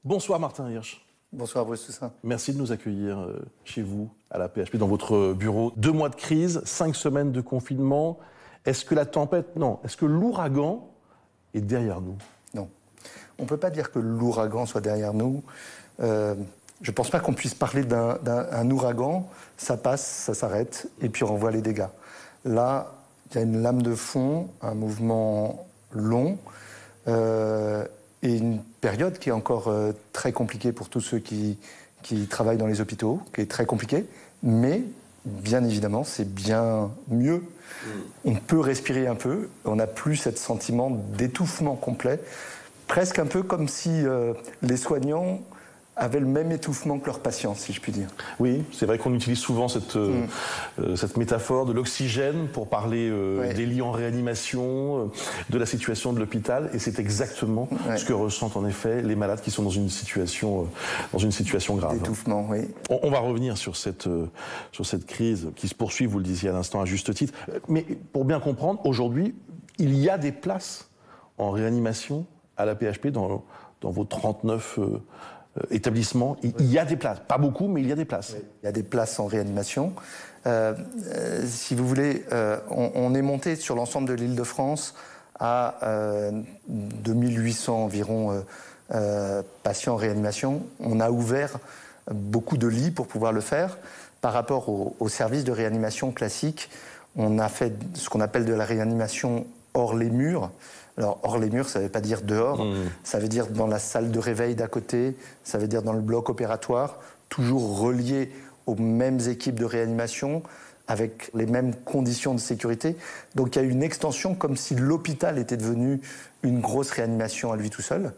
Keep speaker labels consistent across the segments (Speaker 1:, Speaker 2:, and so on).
Speaker 1: Bonsoir Martin Hirsch.
Speaker 2: Bonsoir Bruce Toussaint.
Speaker 1: Merci de nous accueillir chez vous, à la PHP, dans votre bureau. 2 mois de crise, 5 semaines de confinement. Est-ce que la tempête... Non. Est-ce que l'ouragan est derrière nous?
Speaker 2: Non. On ne peut pas dire que l'ouragan soit derrière nous. Je ne pense pas qu'on puisse parler d'un ouragan. Ça passe, ça s'arrête, et puis on revoit les dégâts. Là, il y a une lame de fond, un mouvement long, et une période qui est encore très compliquée pour tous ceux qui travaillent dans les hôpitaux, qui est très compliquée, mais bien évidemment, c'est bien mieux. On peut respirer un peu, on n'a plus ce sentiment d'étouffement complet, presque un peu comme si les soignants avaient le même étouffement que leurs patients, si je puis dire.
Speaker 1: Oui, c'est vrai qu'on utilise souvent cette métaphore de l'oxygène pour parler des lits en réanimation, de la situation de l'hôpital, et c'est exactement ce que ressentent en effet les malades qui sont dans une situation grave.
Speaker 2: D'étouffement, oui.
Speaker 1: On va revenir sur cette crise qui se poursuit, vous le disiez à l'instant, à juste titre. Mais pour bien comprendre, aujourd'hui, il y a des places en réanimation à la PHP dans vos 39 établissements. Il y a des places, pas beaucoup, mais il y a des places.
Speaker 2: Oui. Il y a des places en réanimation. Si vous voulez, on est monté sur l'ensemble de l'Île-de-France à 2800 environ patients en réanimation. On a ouvert beaucoup de lits pour pouvoir le faire. Par rapport au service de réanimation classique, on a fait ce qu'on appelle de la réanimation hors les murs. Alors, hors les murs, ça ne veut pas dire dehors, ça veut dire dans la salle de réveil d'à côté, ça veut dire dans le bloc opératoire, toujours relié aux mêmes équipes de réanimation, avec les mêmes conditions de sécurité. Donc il y a une extension comme si l'hôpital était devenu une grosse réanimation à lui tout seul.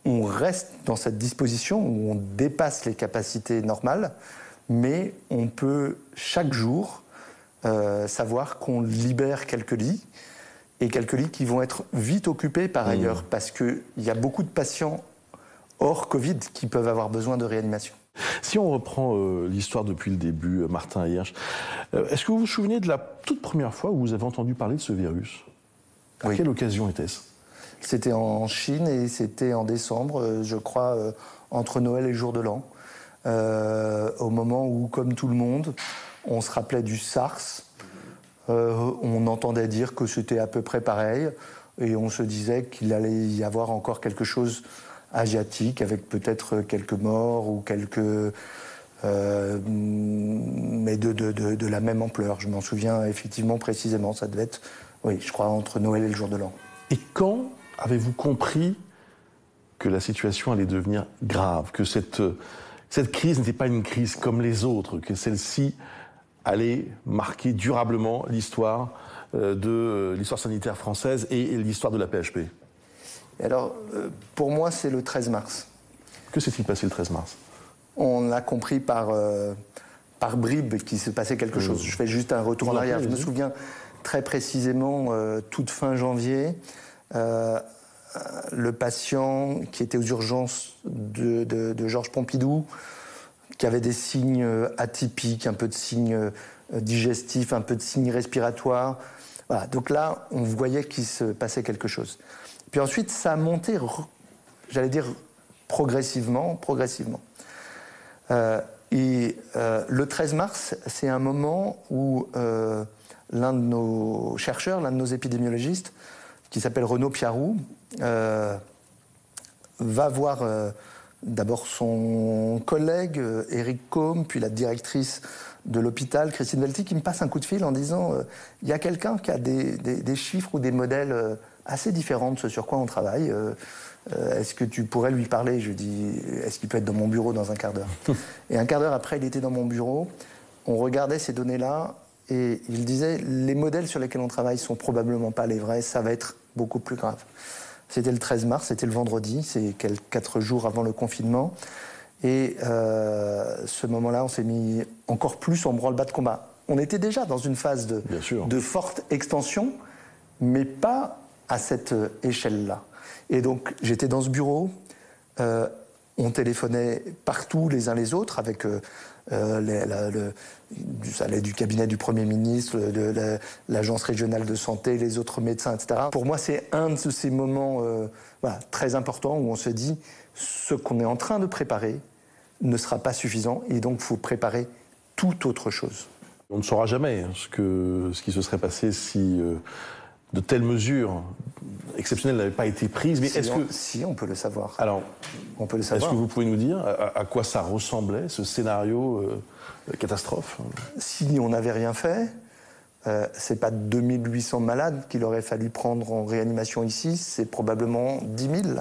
Speaker 2: On reste dans cette disposition où on dépasse les capacités normales, mais on peut chaque jour savoir qu'on libère quelques lits, et quelques lits qui vont être vite occupés par ailleurs, parce qu'il y a beaucoup de patients hors Covid qui peuvent avoir besoin de réanimation.
Speaker 1: Si on reprend l'histoire depuis le début, Martin Hirsch, est-ce que vous vous souvenez de la toute première fois où vous avez entendu parler de ce virus? À quelle occasion était-ce?
Speaker 2: C'était en Chine et c'était en décembre, je crois, entre Noël et le jour de l'an, au moment où, comme tout le monde, on se rappelait du SARS. On entendait dire que c'était à peu près pareil et on se disait qu'il allait y avoir encore quelque chose asiatique avec peut-être quelques morts ou quelques... mais de la même ampleur. Je m'en souviens effectivement précisément. Ça devait être, oui, je crois, entre Noël et le jour de l'an.
Speaker 1: Et quand avez-vous compris que la situation allait devenir grave, que cette crise n'était pas une crise comme les autres, que celle-ci allait marquer durablement l'histoire de l'histoire sanitaire française et l'histoire de la PHP?
Speaker 2: Et alors, pour moi, c'est le 13 mars.
Speaker 1: Que s'est-il passé le 13 mars?
Speaker 2: On a compris par bribes qu'il se passait quelque chose. Je fais juste un retour en arrière. Je me souviens très précisément, toute fin janvier, le patient qui était aux urgences de Georges Pompidou, qui avait des signes atypiques, un peu de signes digestifs, un peu de signes respiratoires. Voilà. Donc là, on voyait qu'il se passait quelque chose. Puis ensuite, ça a monté, j'allais dire, progressivement. Le 13 mars, c'est un moment où l'un de nos chercheurs, l'un de nos épidémiologistes, qui s'appelle Renaud Piarou, va voir... d'abord son collègue, Éric Côme, puis la directrice de l'hôpital, Christine Velti, qui me passe un coup de fil en disant il y a quelqu'un qui a des chiffres ou des modèles assez différents de ce sur quoi on travaille. Est-ce que tu pourrais lui parler? Je dis est-ce qu'il peut être dans mon bureau dans un quart d'heure? Et un quart d'heure après, il était dans mon bureau. On regardait ces données-là et il disait les modèles sur lesquels on travaille sont probablement pas les vrais, ça va être beaucoup plus grave. C'était le 13 mars, c'était le vendredi, c'est 4 jours avant le confinement. Et ce moment-là, on s'est mis encore plus en branle-bas de combat. On était déjà dans une phase de forte extension, mais pas à cette échelle-là. Et donc, j'étais dans ce bureau, on téléphonait partout les uns les autres avec... ça allait du cabinet du Premier ministre, de l'Agence régionale de santé, les autres médecins, etc. Pour moi, c'est un de ces moments très importants où on se dit ce qu'on est en train de préparer ne sera pas suffisant, et donc il faut préparer toute autre chose.
Speaker 1: On ne saura jamais ce qui se serait passé si de telles mesures exceptionnelles n'avaient pas été prises. Mais
Speaker 2: si, on peut le savoir.
Speaker 1: Alors,
Speaker 2: on peut le savoir.
Speaker 1: Est-ce que vous pouvez nous dire à quoi ça ressemblait, ce scénario catastrophe?
Speaker 2: Si on n'avait rien fait, c'est pas 2800 malades qu'il aurait fallu prendre en réanimation ici, c'est probablement 10 000.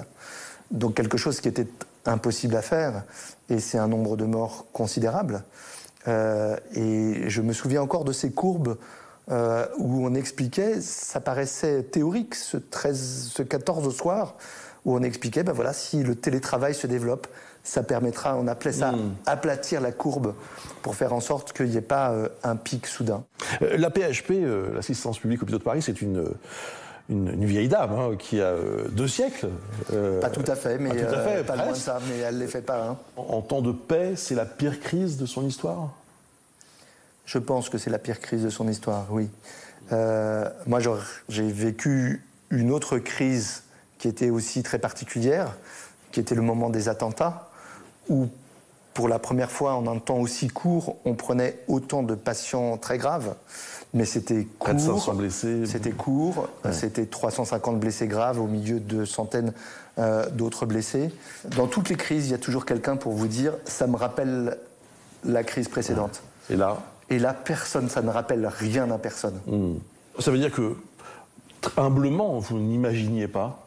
Speaker 2: Donc quelque chose qui était impossible à faire, et c'est un nombre de morts considérable. Et je me souviens encore de ces courbes où on expliquait, ça paraissait théorique, ce 14 au soir, où on expliquait, ben voilà, si le télétravail se développe, ça permettra, on appelait ça aplatir la courbe, pour faire en sorte qu'il n'y ait pas un pic soudain.
Speaker 1: La PHP, l'assistance publique hôpitaux de Paris, c'est une vieille dame hein, qui a 2 siècles.
Speaker 2: Pas tout à fait, mais pas loin de ça, mais elle ne les fait pas. Hein.
Speaker 1: En temps de paix, c'est la pire crise de son histoire?
Speaker 2: Je pense que c'est la pire crise de son histoire, oui. Moi, j'ai vécu une autre crise qui était aussi très particulière, qui était le moment des attentats, où pour la première fois en un temps aussi court, on prenait autant de patients très graves. Mais c'était court.
Speaker 1: 400 blessés.
Speaker 2: C'était court. Ouais. C'était 350 blessés graves au milieu de centaines d'autres blessés. Dans toutes les crises, il y a toujours quelqu'un pour vous dire « ça me rappelle la crise précédente ».
Speaker 1: Et là ?
Speaker 2: Et là, personne, ça ne rappelle rien à personne.
Speaker 1: Ça veut dire que, humblement, vous n'imaginiez pas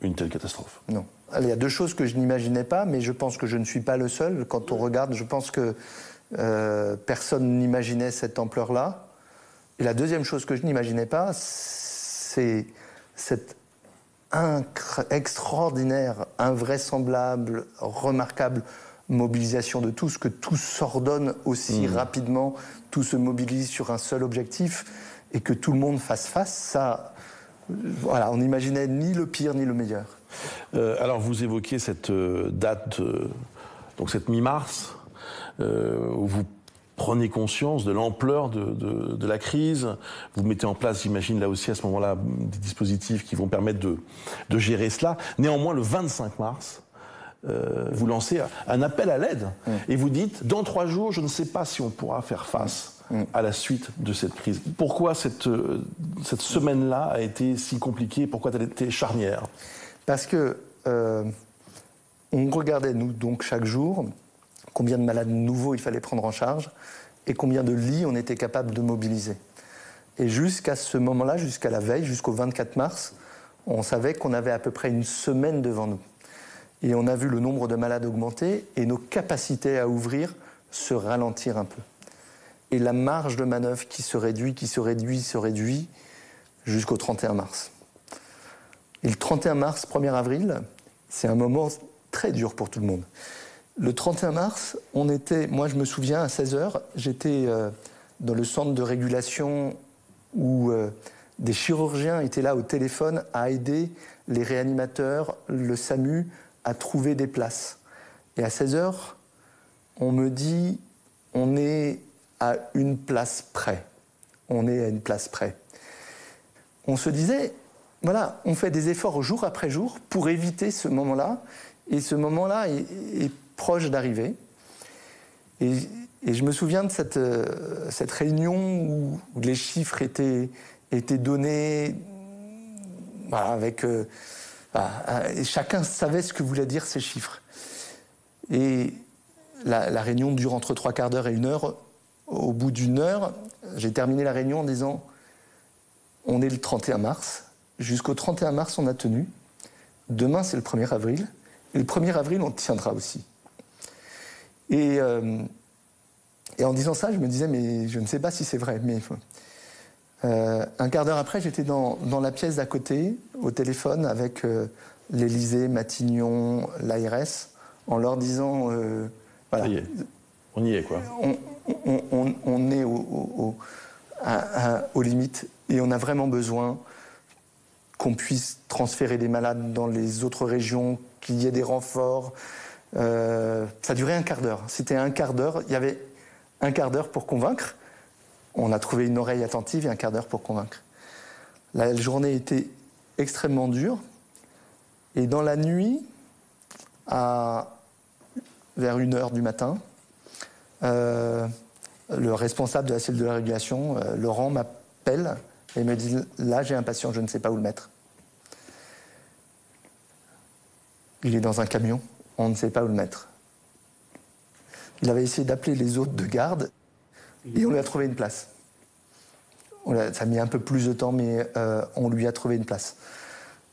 Speaker 1: une telle catastrophe?
Speaker 2: Non. Il y a 2 choses que je n'imaginais pas, mais je pense que je ne suis pas le seul. Quand on regarde, je pense que personne n'imaginait cette ampleur-là. Et la deuxième chose que je n'imaginais pas, c'est cette extraordinaire, invraisemblable, remarquable mobilisation de tous, que tout s'ordonne aussi rapidement, tout se mobilise sur un seul objectif, et que tout le monde fasse face. Ça, voilà, on n'imaginait ni le pire ni le meilleur.
Speaker 1: Alors vous évoquez cette date, donc cette mi-mars, où vous prenez conscience de l'ampleur de la crise. Vous mettez en place, j'imagine, là aussi à ce moment-là, des dispositifs qui vont permettre de gérer cela. Néanmoins, le 25 mars, vous lancez un appel à l'aide et vous dites, dans 3 jours, je ne sais pas si on pourra faire face à la suite de cette crise. Pourquoi cette semaine-là a été si compliquée? Pourquoi elle a été charnière?
Speaker 2: Parce que on regardait, nous, donc, chaque jour, combien de malades nouveaux il fallait prendre en charge et combien de lits on était capable de mobiliser. Et jusqu'à ce moment-là, jusqu'à la veille, jusqu'au 24 mars, on savait qu'on avait à peu près une semaine devant nous. Et on a vu le nombre de malades augmenter et nos capacités à ouvrir se ralentir un peu. Et la marge de manœuvre qui se réduit jusqu'au 31 mars. Et le 31 mars, 1er avril, c'est un moment très dur pour tout le monde. Le 31 mars, moi je me souviens, à 16h, j'étais dans le centre de régulation où des chirurgiens étaient là au téléphone à aider les réanimateurs, le SAMU, à trouver des places. Et à 16h, on me dit, on est à une place près. On est à une place près. On se disait, voilà, on fait des efforts jour après jour pour éviter ce moment-là, et ce moment-là est proche d'arriver. Et je me souviens de cette réunion où les chiffres étaient donnés, voilà, avec... et chacun savait ce que voulaient dire ces chiffres. Et la réunion dure entre 3/4 d'heure et 1 heure. Au bout d'1 heure, j'ai terminé la réunion en disant « On est le 31 mars. Jusqu'au 31 mars, on a tenu. Demain, c'est le 1er avril. Et le 1er avril, on tiendra aussi. » Et en disant ça, je me disais « Mais je ne sais pas si c'est vrai. » Mais un quart d'heure après, j'étais dans la pièce d'à côté, au téléphone, avec l'Élysée, Matignon, l'ARS, en leur disant voilà.
Speaker 1: Ça y est. On y est, quoi.
Speaker 2: On est aux limites et on a vraiment besoin qu'on puisse transférer des malades dans les autres régions, qu'il y ait des renforts. Ça durait un quart d'heure. C'était un quart d'heure. Il y avait un quart d'heure pour convaincre. On a trouvé une oreille attentive et un quart d'heure pour convaincre. La journée était extrêmement dure. Et dans la nuit, vers 1h du matin, le responsable de la cellule de la régulation, Laurent, m'appelle et me dit « Là, j'ai un patient, je ne sais pas où le mettre. Il est dans un camion, on ne sait pas où le mettre. » Il avait essayé d'appeler les autres de garde et on lui a trouvé une place. Ça a mis un peu plus de temps, mais on lui a trouvé une place.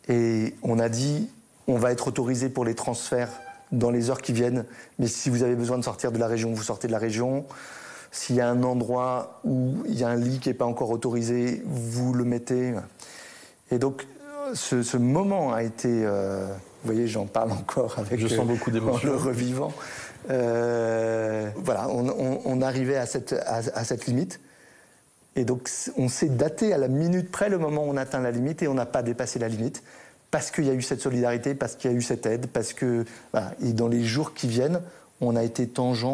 Speaker 2: Et on a dit, on va être autorisé pour les transferts dans les heures qui viennent, mais si vous avez besoin de sortir de la région, vous sortez de la région. S'il y a un endroit où il y a un lit qui n'est pas encore autorisé, vous le mettez. Et donc, ce moment a été... vous voyez, j'en parle encore avec...
Speaker 1: Je sens beaucoup d'émotion.
Speaker 2: En le revivant. Voilà, on arrivait à cette limite. Et donc, on s'est daté à la minute près le moment où on atteint la limite et on n'a pas dépassé la limite parce qu'il y a eu cette solidarité, parce qu'il y a eu cette aide, parce que... Voilà, et dans les jours qui viennent, on a été tangent,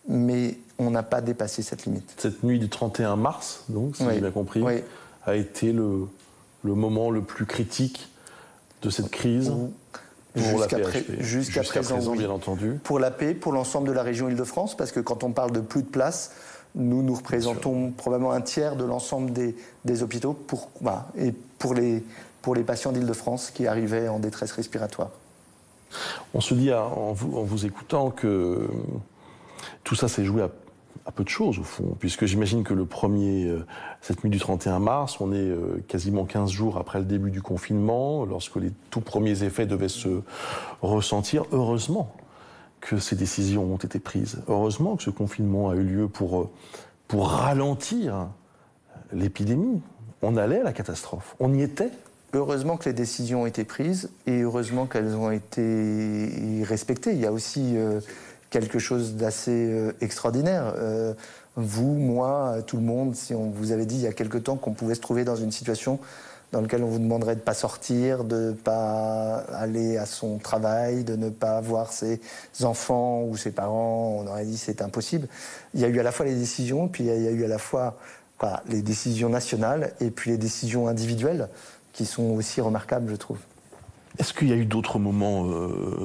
Speaker 2: mais on n'a pas dépassé cette limite.
Speaker 1: Cette nuit du 31 mars, donc, si j'ai bien compris, a été le moment le plus critique de cette crise jusqu'à présent, bien entendu.
Speaker 2: Pour la paix, pour l'ensemble de la région Île-de-France, parce que quand on parle de plus de place, nous représentons probablement un tiers de l'ensemble des hôpitaux et pour les patients d'Île-de-France qui arrivaient en détresse respiratoire.
Speaker 1: On se dit en vous écoutant que tout ça s'est joué à peu de choses au fond, puisque j'imagine que cette nuit du 31 mars, on est quasiment 15 jours après le début du confinement, lorsque les tout premiers effets devaient se ressentir. Heureusement que ces décisions ont été prises. Heureusement que ce confinement a eu lieu pour ralentir l'épidémie. On allait à la catastrophe, on y était.
Speaker 2: Heureusement que les décisions ont été prises et heureusement qu'elles ont été respectées. Il y a aussi quelque chose d'assez extraordinaire. Vous, moi, tout le monde, si on vous avait dit il y a quelque temps qu'on pouvait se trouver dans une situation dans laquelle on vous demanderait de ne pas sortir, de ne pas aller à son travail, de ne pas voir ses enfants ou ses parents, on aurait dit c'est impossible. Il y a eu à la fois les décisions, puis il y a eu à la fois les décisions nationales et puis les décisions individuelles qui sont aussi remarquables, je trouve.
Speaker 1: Est-ce qu'il y a eu d'autres moments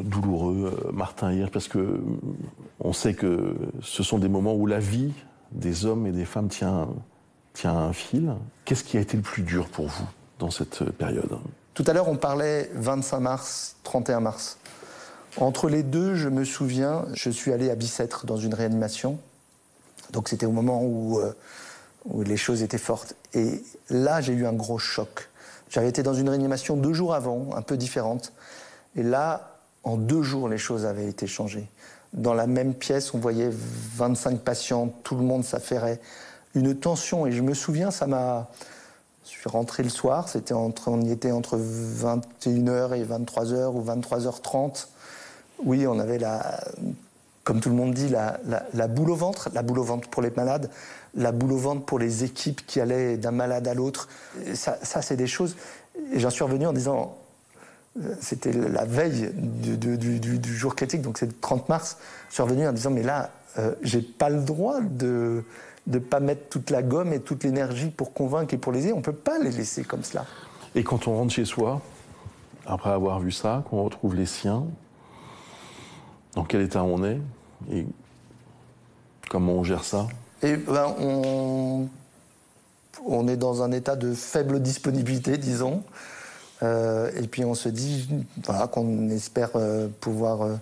Speaker 1: douloureux, Martin Hirsch, parce que on sait que ce sont des moments où la vie des hommes et des femmes tient un fil. Qu'est-ce qui a été le plus dur pour vous dans cette période?
Speaker 2: Tout à l'heure, on parlait 25 mars, 31 mars. Entre les deux, je me souviens, je suis allé à Bicêtre dans une réanimation. Donc c'était au moment où les choses étaient fortes. Et là, j'ai eu un gros choc. J'avais été dans une réanimation 2 jours avant, un peu différente. Et là, en 2 jours, les choses avaient été changées. Dans la même pièce, on voyait 25 patients, tout le monde s'affairait. Une tension, et je me souviens, je suis rentré le soir, on y était entre 21h et 23h ou 23h30. Oui, on avait comme tout le monde dit, la boule au ventre pour les malades, la boule au ventre pour les équipes qui allaient d'un malade à l'autre. Ça, c'est des choses. Et j'en suis revenu en disant, c'était la veille du jour critique, donc c'est le 30 mars. Je suis revenu en disant, mais là, j'ai pas le droit de pas mettre toute la gomme et toute l'énergie pour convaincre et pour les aider. On peut pas les laisser comme cela.
Speaker 1: Et quand on rentre chez soi, après avoir vu ça, qu'on retrouve les siens, dans quel état on est et comment on gère ça?
Speaker 2: Et on est dans un état de faible disponibilité, disons. Et puis on se dit qu'on espère pouvoir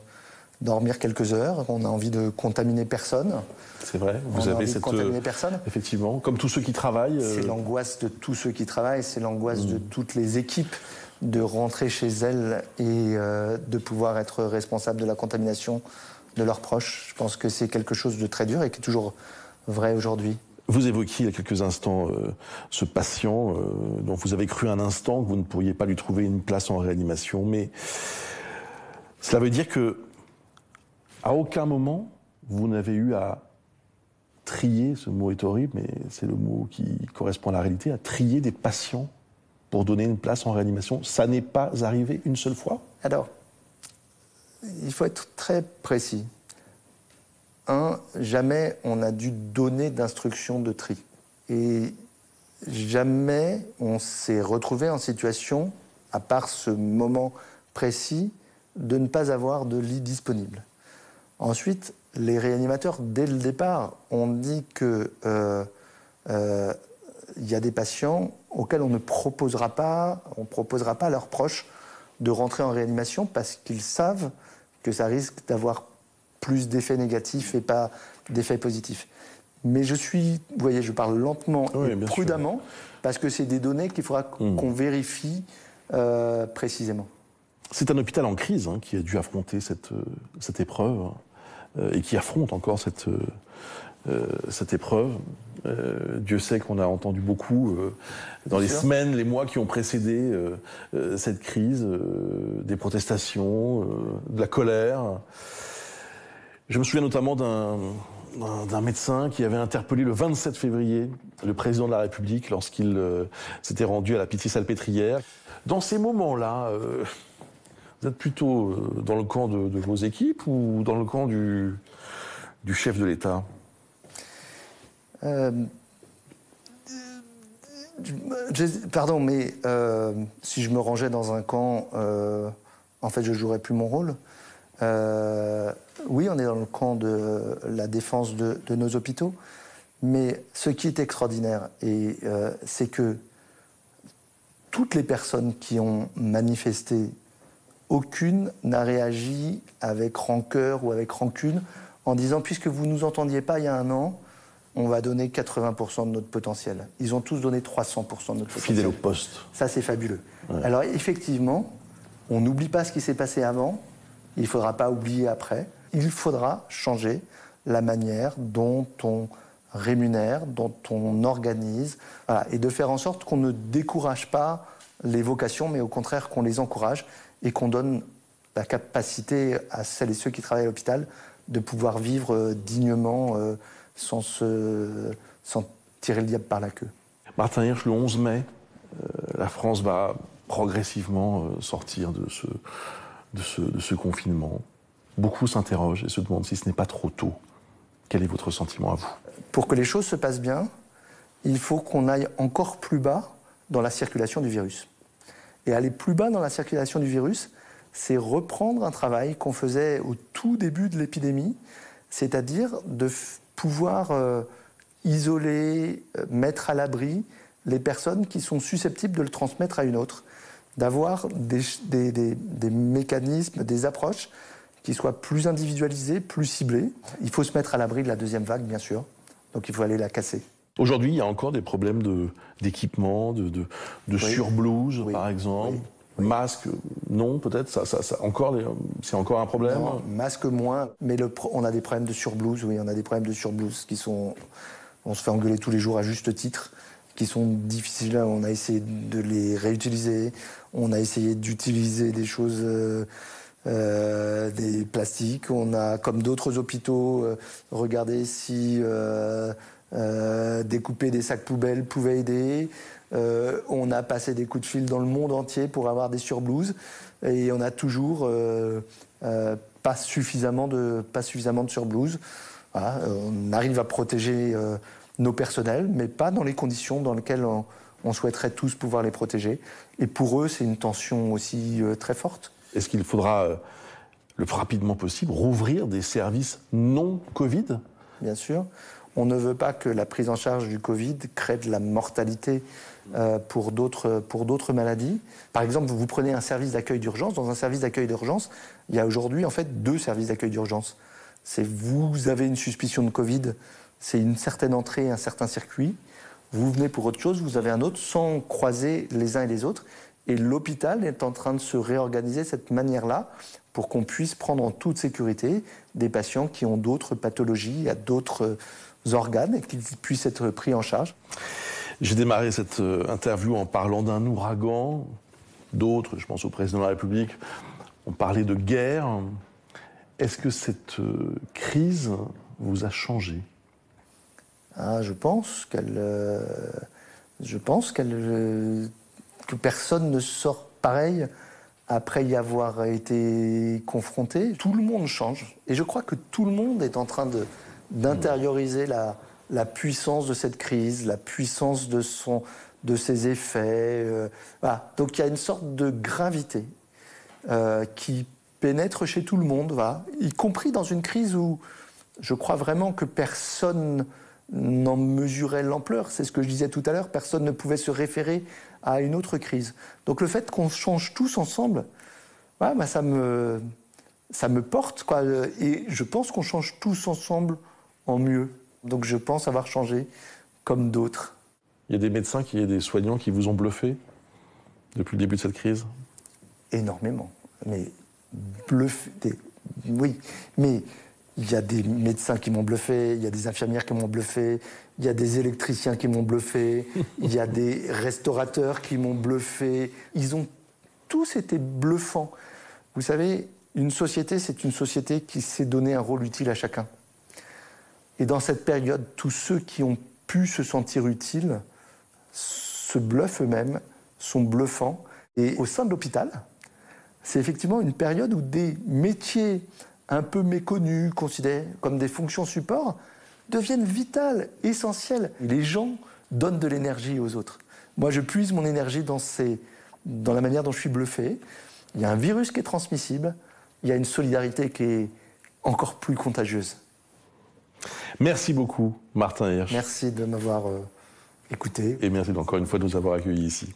Speaker 2: dormir quelques heures, qu'on a envie de contaminer personne.
Speaker 1: C'est vrai, vous avez cette...
Speaker 2: contaminer personne.
Speaker 1: Effectivement, comme tous ceux qui travaillent.
Speaker 2: C'est l'angoisse de tous ceux qui travaillent, c'est l'angoisse de toutes les équipes de rentrer chez elles et de pouvoir être responsable de la contamination de leurs proches. Je pense que c'est quelque chose de très dur et qui est toujours vrai aujourd'hui.
Speaker 1: Vous évoquiez il y a quelques instants ce patient dont vous avez cru un instant que vous ne pourriez pas lui trouver une place en réanimation, mais cela veut dire que à aucun moment vous n'avez eu à trier, ce mot est horrible, mais c'est le mot qui correspond à la réalité, à trier des patients pour donner une place en réanimation. Ça n'est pas arrivé une seule fois?
Speaker 2: Alors, il faut être très précis. Jamais on a dû donner d'instructions de tri. Et jamais on s'est retrouvé en situation, à part ce moment précis, de ne pas avoir de lit disponible. Ensuite, les réanimateurs, dès le départ, ont dit que il y a des patients auxquels on proposera pas à leurs proches de rentrer en réanimation parce qu'ils savent que ça risque d'avoir plus d'effets négatifs et pas d'effets positifs. Mais vous voyez, je parle lentement et prudemment parce que c'est des données qu'il faudra qu'on vérifie précisément.
Speaker 1: C'est un hôpital en crise qui a dû affronter cette épreuve et qui affronte encore cette épreuve. Dieu sait qu'on a entendu beaucoup dans les semaines, les mois qui ont précédé cette crise, des protestations, de la colère. Je me souviens notamment d'un médecin qui avait interpellé le 27 février le président de la République lorsqu'il s'était rendu à la Pitié-Salpêtrière. Dans ces moments-là, vous êtes plutôt dans le camp de vos équipes ou dans le camp du chef de l'État ?
Speaker 2: Pardon, mais si je me rangeais dans un camp, en fait, je ne jouerais plus mon rôle. Oui, on est dans le camp de la défense de nos hôpitaux, mais ce qui est extraordinaire, c'est que toutes les personnes qui ont manifesté, aucune n'a réagi avec rancœur ou avec rancune en disant « puisque vous ne nous entendiez pas il y a un an, on va donner 80% de notre potentiel ». Ils ont tous donné 300% de notre potentiel.
Speaker 1: Fidèle au poste.
Speaker 2: Ça, c'est fabuleux. Ouais. Alors, effectivement, on n'oublie pas ce qui s'est passé avant, il ne faudra pas oublier après. Il faudra changer la manière dont on rémunère, dont on organise, voilà, et de faire en sorte qu'on ne décourage pas les vocations, mais au contraire qu'on les encourage et qu'on donne la capacité à celles et ceux qui travaillent à l'hôpital de pouvoir vivre dignement sans tirer le diable par la queue.
Speaker 1: Martin Hirsch, le 11 mai, la France va progressivement sortir de ce confinement. Beaucoup s'interrogent et se demandent si ce n'est pas trop tôt. Quel est votre sentiment à vous ?
Speaker 2: Pour que les choses se passent bien, il faut qu'on aille encore plus bas dans la circulation du virus. Et aller plus bas dans la circulation du virus, c'est reprendre un travail qu'on faisait au tout début de l'épidémie, c'est-à-dire de pouvoir isoler, mettre à l'abri les personnes qui sont susceptibles de le transmettre à une autre, d'avoir des mécanismes, des approches qui soient plus individualisées, plus ciblées. Il faut se mettre à l'abri de la deuxième vague, bien sûr, donc il faut aller la casser.
Speaker 1: Aujourd'hui, il y a encore des problèmes d'équipement, de surblouse, par exemple. Oui. Masque, non, peut-être, c'est encore un problème.
Speaker 2: Non, masque moins, mais on a des problèmes de surblouse, oui, on a des problèmes de surblouse qui sont... On se fait engueuler tous les jours à juste titre, qui sont difficiles. On a essayé de les réutiliser, on a essayé d'utiliser des choses, des plastiques. On a, comme d'autres hôpitaux, regardé si découper des sacs poubelles pouvait aider. On a passé des coups de fil dans le monde entier pour avoir des surblouses et on a toujours pas suffisamment de surblouses. Voilà, on arrive à protéger nos personnels, mais pas dans les conditions dans lesquelles on souhaiterait tous pouvoir les protéger. Et pour eux, c'est une tension aussi très forte.
Speaker 1: Est-ce qu'il faudra, le plus rapidement possible, rouvrir des services non Covid ?
Speaker 2: Bien sûr. On ne veut pas que la prise en charge du Covid crée de la mortalité pour d'autres maladies. Par exemple, vous prenez un service d'accueil d'urgence. Dans un service d'accueil d'urgence, il y a aujourd'hui en fait 2 services d'accueil d'urgence. Vous avez une suspicion de Covid, c'est une certaine entrée, un certain circuit. Vous venez pour autre chose, vous avez un autre, sans croiser les uns et les autres. Et l'hôpital est en train de se réorganiser de cette manière-là pour qu'on puisse prendre en toute sécurité des patients qui ont d'autres pathologies, à d'autres organes et qu'ils puissent être pris en charge.
Speaker 1: J'ai démarré cette interview en parlant d'un ouragan. D'autres, je pense au président de la République, ont parlé de guerre. Est-ce que cette crise vous a changé ?
Speaker 2: Je pense que personne ne sort pareil après y avoir été confronté. Tout le monde change. Et je crois que tout le monde est en train d'intérioriser la puissance de cette crise, la puissance de ses effets. Voilà. Donc il y a une sorte de gravité qui pénètre chez tout le monde, va, y compris dans une crise où je crois vraiment que personne n'en mesurait l'ampleur. C'est ce que je disais tout à l'heure, personne ne pouvait se référer à une autre crise. Donc le fait qu'on change tous ensemble, ouais, bah, ça me porte, quoi. Et je pense qu'on change tous ensemble en mieux. Donc je pense avoir changé comme d'autres.
Speaker 1: Il y a des médecins, il y a des soignants qui vous ont bluffé depuis le début de cette crise?
Speaker 2: Énormément. Mais bluffé, oui. Mais il y a des médecins qui m'ont bluffé, il y a des infirmières qui m'ont bluffé, il y a des électriciens qui m'ont bluffé, il y a des restaurateurs qui m'ont bluffé. Ils ont tous été bluffants. Vous savez, une société, c'est une société qui sait donner un rôle utile à chacun. Et dans cette période, tous ceux qui ont pu se sentir utiles se bluffent eux-mêmes, sont bluffants. Et au sein de l'hôpital, c'est effectivement une période où des métiers un peu méconnus, considérés comme des fonctions support, deviennent vitales, essentielles. Et les gens donnent de l'énergie aux autres. Moi, je puise mon énergie dans la manière dont je suis bluffé. Il y a un virus qui est transmissible, il y a une solidarité qui est encore plus contagieuse.
Speaker 1: Merci beaucoup, Martin Hirsch.
Speaker 2: Merci de m'avoir écouté.
Speaker 1: Et merci encore une fois de nous avoir accueillis ici.